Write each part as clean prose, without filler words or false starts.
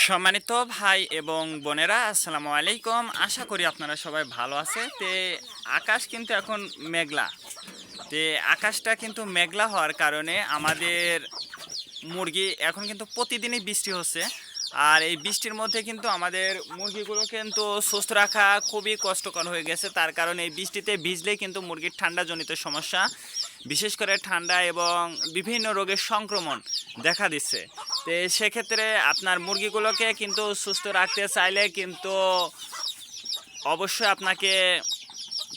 সম্মানিত ভাই এবং বোনেরা, আসসালামু আলাইকুম। আশা করি আপনারা সবাই ভালো আছে। আকাশ কিন্তু এখন মেঘলা। আকাশটা কিন্তু মেঘলা হওয়ার কারণে আমাদের মুরগি এখন কিন্তু প্রতিদিনই বৃষ্টি হচ্ছে। আর এই বৃষ্টির মধ্যে কিন্তু আমাদের মুরগিগুলো কিন্তু সুস্থ রাখা খুবই কষ্টকর হয়ে গেছে। তার কারণে এই বৃষ্টিতে ভিজলেই কিন্তু মুরগির ঠান্ডাজনিত সমস্যা, বিশেষ করে ঠান্ডা এবং বিভিন্ন রোগের সংক্রমণ দেখা দিচ্ছে। সেক্ষেত্রে আপনার মুরগিগুলোকে কিন্তু সুস্থ রাখতে চাইলে কিন্তু অবশ্যই আপনাকে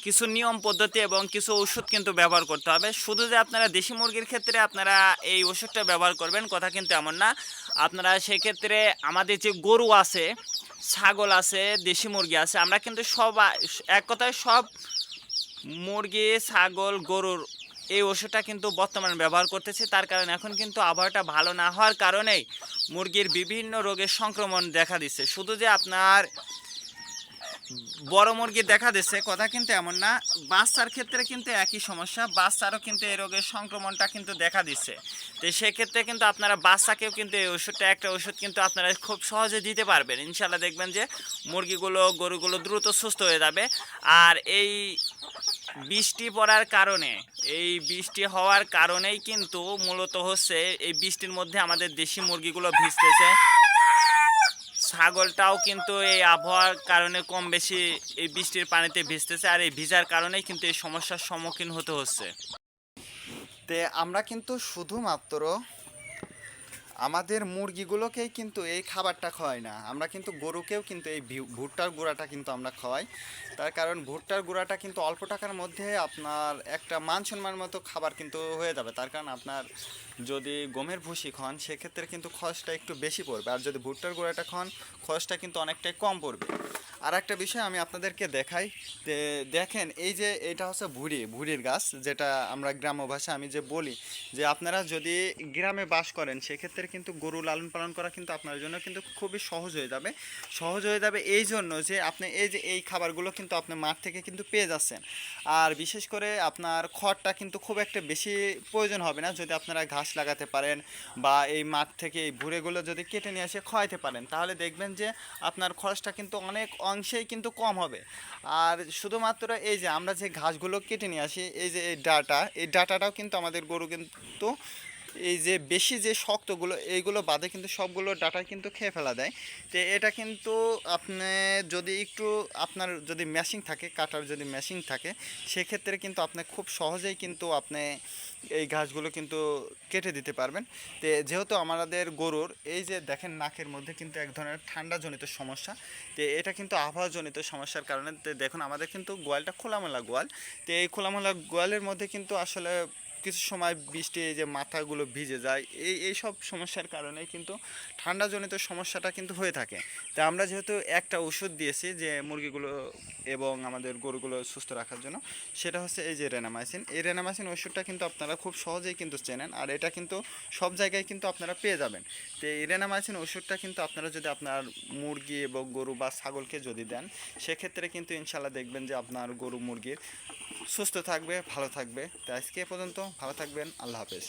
কিছু নিয়ম পদ্ধতি এবং কিছু ওষুধ কিন্তু ব্যবহার করতে হবে। শুধু যে আপনারা দেশি মুরগির ক্ষেত্রে আপনারা এই ওষুধটা ব্যবহার করবেন কথা কিন্তু এমন না। আপনারা সেক্ষেত্রে আমাদের যে গরু আছে, ছাগল আছে, দেশি মুরগি আছে, আমরা কিন্তু সব এক কথায় সব মুরগি, ছাগল, গরুর এই ওষুধটা কিন্তু বর্তমানে ব্যবহার করতেছি। তার কারণ এখন কিন্তু আবহাওয়াটা ভালো না হওয়ার কারণেই মুরগির বিভিন্ন রোগের সংক্রমণ দেখা দিচ্ছে। শুধু যে আপনার বড় মুরগি দেখা দিচ্ছে কথা কিন্তু এমন না, বাচ্চার ক্ষেত্রে কিন্তু একই সমস্যা, বাচ্চারও কিন্তু এই রোগের সংক্রমণটা কিন্তু দেখা দিচ্ছে। সেক্ষেত্রে কিন্তু আপনারা বাচ্চাকেও কিন্তু এই ওষুধটা, একটা ওষুধ কিন্তু আপনারা খুব সহজে দিতে পারবেন। ইনশাল্লাহ দেখবেন যে মুরগিগুলো, গরুগুলো দ্রুত সুস্থ হয়ে যাবে। আর এই বৃষ্টি পড়ার কারণে, এই বৃষ্টি হওয়ার কারণেই কিন্তু মূলত হচ্ছে এই বৃষ্টির মধ্যে আমাদের দেশি মুরগিগুলো ভিজতেছে। ছাগলটাও কিন্তু এই আবহাওয়ার কারণে কম বেশি এই বৃষ্টির পানিতে ভিজতেছে, আর এই ভিজার কারণেই কিন্তু এই সমস্যার সম্মুখীন হতে হচ্ছে। আমরা কিন্তু শুধুমাত্র আমাদের মুরগিগুলোকেই কিন্তু এই খাবারটা খাওয়াই না, আমরা কিন্তু গরুকেও কিন্তু এই ভুট্টার গুঁড়াটা কিন্তু আমরা খাওয়াই। তার কারণ ভুট্টার গুঁড়াটা কিন্তু অল্প টাকার মধ্যে আপনার একটা মান সম্মান মতো খাবার কিন্তু হয়ে যাবে। তার কারণ আপনার যদি গমের ভুসি খান সেক্ষেত্রে কিন্তু খরচটা একটু বেশি পড়বে, আর যদি ভুট্টার গুঁড়াটা খান খরচটা কিন্তু অনেকটাই কম পড়বে। আর একটা বিষয় আমি আপনাদেরকে দেখাই, দেখেন এই যে এটা হচ্ছে ভুড়ির গাছ, যেটা আমরা গ্রাম্য ভাষা আমি যে বলি যে আপনারা যদি গ্রামে বাস করেন সেক্ষেত্রে কিন্তু গরু লালন পালন করা কিন্তু আপনার জন্য কিন্তু খুবই সহজ হয়ে যাবে এই জন্য যে আপনি এই যে এই খাবারগুলো কিন্তু আপনি মাঠ থেকে কিন্তু পেয়ে যাচ্ছেন। আর বিশেষ করে আপনার খড়টা কিন্তু খুব একটা বেশি প্রয়োজন হবে না, যদি আপনারা ঘাস লাগাতে পারেন বা এই মাঠ থেকে এই ভুড়েগুলো যদি কেটে নিয়ে এসে খাওয়াইতে পারেন তাহলে দেখবেন যে আপনার খরচটা কিন্তু অনেক অংশেই কিন্তু কম হবে। আর শুধুমাত্র এই যে আমরা যে ঘাসগুলো কেটে নিয়ে আসি, এই যে এই ডাটাটাও কিন্তু আমাদের গরু কিন্তু এই যে বেশি যে শক্তগুলো এইগুলো বাদে কিন্তু সবগুলো ডাটা কিন্তু খেয়ে ফেলা দেয়। এটা কিন্তু আপনি যদি একটু আপনার যদি মেশিন থাকে, কাটার যদি মেশিন থাকে সেক্ষেত্রে কিন্তু আপনি খুব সহজেই কিন্তু আপনি এই ঘাসগুলো কিন্তু কেটে দিতে পারবেন। যেহেতু আমাদের গরুর এই যে দেখেন নাকের মধ্যে কিন্তু এক ধরনের ঠান্ডাজনিত সমস্যা, এটা কিন্তু আবহাওয়াজনিত সমস্যার কারণে। দেখুন আমাদের কিন্তু গোয়ালটা খোলামেলা গোয়াল, এই খোলামেলা গোয়ালের মধ্যে কিন্তু আসলে কিছু সময় বৃষ্টি এই যে মাথাগুলো ভিজে যায়, এই সব সমস্যার কারণে কিন্তু ঠান্ডাজনিত সমস্যাটা কিন্তু হয়ে থাকে। আমরা যেহেতু একটা ওষুধ দিয়েছি যে মুরগিগুলো এবং আমাদের গরুগুলো সুস্থ রাখার জন্য, সেটা হচ্ছে এই যে রেনামাইসিন। এই রেনামাইসিন ওষুধটা কিন্তু আপনারা খুব সহজেই কিন্তু চেনেন, আর এটা কিন্তু সব জায়গায় কিন্তু আপনারা পেয়ে যাবেন। এই রেনামাইসিন ওষুধটা কিন্তু আপনারা যদি আপনার মুরগি এবং গরু বা ছাগলকে যদি দেন সেক্ষেত্রে কিন্তু ইনশাল্লাহ দেখবেন যে আপনার গরু মুরগির সুস্থ থাকবে, ভালো থাকবে। আজকে এ পর্যন্ত, ভালো থাকবেন, আল্লাহ হাফেজ।